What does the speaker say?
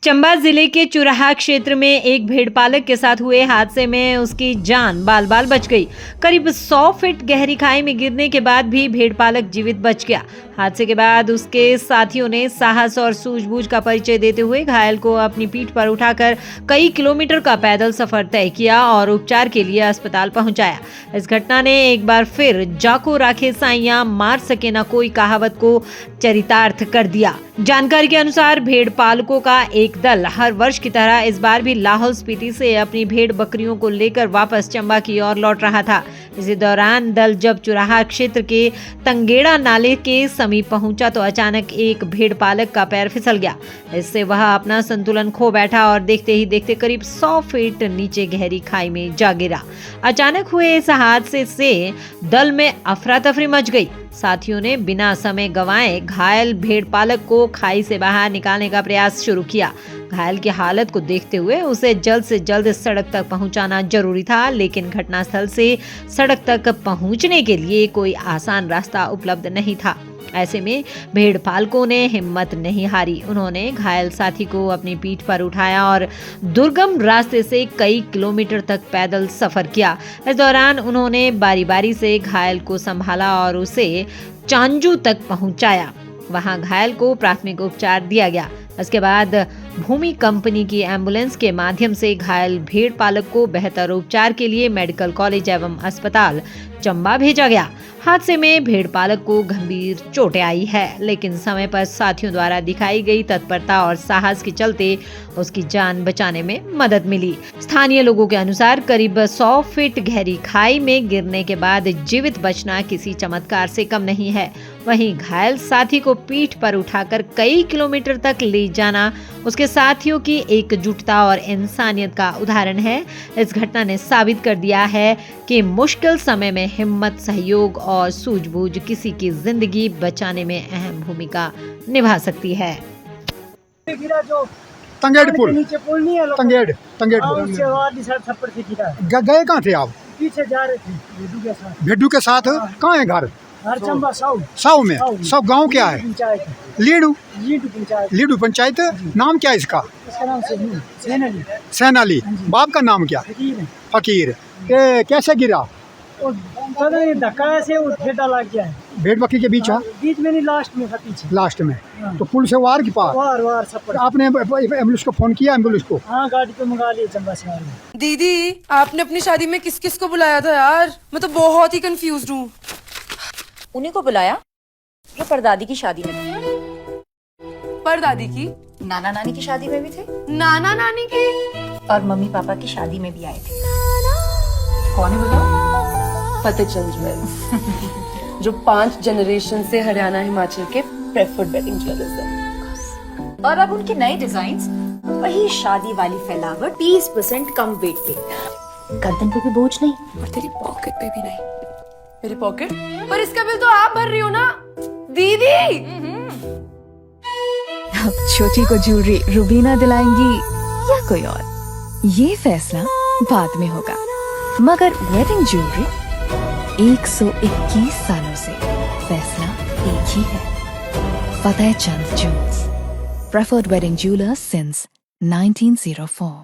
चंबा जिले के चुराहा क्षेत्र में एक भेड़पालक के साथ हुए हादसे में उसकी जान बाल बाल बच गई। करीब 100 फीट गहरी खाई में गिरने के बाद भी भेड़पालक जीवित बच गया। हादसे के बाद उसके साथियों ने साहस और सूझबूझ का परिचय देते हुए घायल को अपनी पीठ पर उठाकर कई किलोमीटर का पैदल सफर तय किया और उपचार के लिए अस्पताल पहुंचाया। इस घटना ने एक बार फिर जाको राखे साइयां मार सके ना कोई कहावत को चरितार्थ कर दिया। जानकारी के अनुसार भेड़पालकों का एक दल हर वर्ष की तरह इस बार भी लाहौल स्पीति से अपनी भेड़ बकरियों को लेकर वापस चंबा की ओर लौट रहा था। इसी दौरान दल जब चुराहा क्षेत्र के तंगेड़ा नाले के समीप पहुंचा तो अचानक एक भेड़पालक का पैर फिसल गया। इससे वह अपना संतुलन खो बैठा और देखते ही देखते करीब 100 फीट नीचे गहरी खाई में जा गिरा। अचानक हुए इस हादसे से दल में अफरा तफरी मच गई। साथियों ने बिना समय गंवाए घायल भेड़पालक को खाई से बाहर निकालने का प्रयास शुरू किया। घायल की हालत को देखते हुए उसे जल्द से जल्द सड़क तक पहुंचाना जरूरी था, लेकिन घटनास्थल से सड़क तक पहुंचने के लिए कोई आसान रास्ता उपलब्ध नहीं था। ऐसे में भेड़पालकों ने हिम्मत नहीं हारी। उन्होंने घायल साथी को अपनी पीठ पर उठाया और दुर्गम रास्ते से कई किलोमीटर तक पैदल सफर किया। इस दौरान उन्होंने बारी बारी से घायल को संभाला और उसे चांजू तक पहुंचाया। वहां घायल को प्राथमिक उपचार दिया गया। इसके बाद भूमि कंपनी की एम्बुलेंस के माध्यम से घायल भेड़पालक को बेहतर उपचार के लिए मेडिकल कॉलेज एवं अस्पताल चंबा भेजा गया। हादसे में भेड़पालक को गंभीर चोटें आई है, लेकिन समय पर साथियों द्वारा दिखाई गई तत्परता और साहस के चलते उसकी जान बचाने में मदद मिली। स्थानीय लोगों के अनुसार करीब 100 फीट गहरी खाई में गिरने के बाद जीवित बचना किसी चमत्कार से कम नहीं है। वहीं घायल साथी को पीठ पर उठाकर कई किलोमीटर तक ले जाना उसके साथियों की एकजुटता और इंसानियत का उदाहरण है। इस घटना ने साबित कर दिया है कि मुश्किल समय में हिम्मत, सहयोग और सूझबूझ किसी की जिंदगी बचाने में अहम भूमिका निभा सकती है। तंगेड़ पुल, नीचे पुल नहीं है, तंगेड़ पुल। गए कहाँ थे आप? पीछे जा रहे थे भेड्डू के साथ। कहाँ है घर? चंबा साऊ में। सब गांव क्या है? लीडू पंचायत। नाम क्या है इसका? नाम सैनाली। बाप का नाम क्या? फकीर। कैसे गिरा? धक्का से लग गया है। भेड़ बकरी के बीच? बीच में नहीं, लास्ट में था, पीछे लास्ट में। तो पुल से वार की पार? वार सब। आपने एम्बुलेंस को फोन किया? एम्बुलेंस को? हाँ, गाड़ी पे मंगा लिया चंबा से। दीदी, आपने अपनी शादी में किस किस को बुलाया था यार? मैं तो बहुत ही कंफ्यूज हूँ। उन्हीं को बुलाया जो परदादी की शादी में थे। परदादी की? नाना नानी की शादी में भी थे, नाना नानी की, और मम्मी पापा की शादी में भी आए थे। कौन है बताओ? फतेह चंद ज्वेलर्स जो 5 जनरेशन से हरियाणा हिमाचल के प्रेफर्ड वेडिंग ज्वेलर्स हैं। और अब उनके नए डिजाइन्स, वही शादी वाली फैलावट, 30% कम वेट पे, गर्दन पे भी बोझ नहीं और तेरी पॉकेट पे भी नहीं। मेरी पॉकेट? पर इसका बिल तो आप भर रही हो ना दीदी। अब छोटी को ज्वेलरी रुबीना दिलाएंगी या कोई और, ये फैसला बाद में होगा, मगर वेडिंग ज्वेलरी 121 सालों से फैसला एक ही है। Fateh Chand jewellers, preferred wedding jewellers since 1904।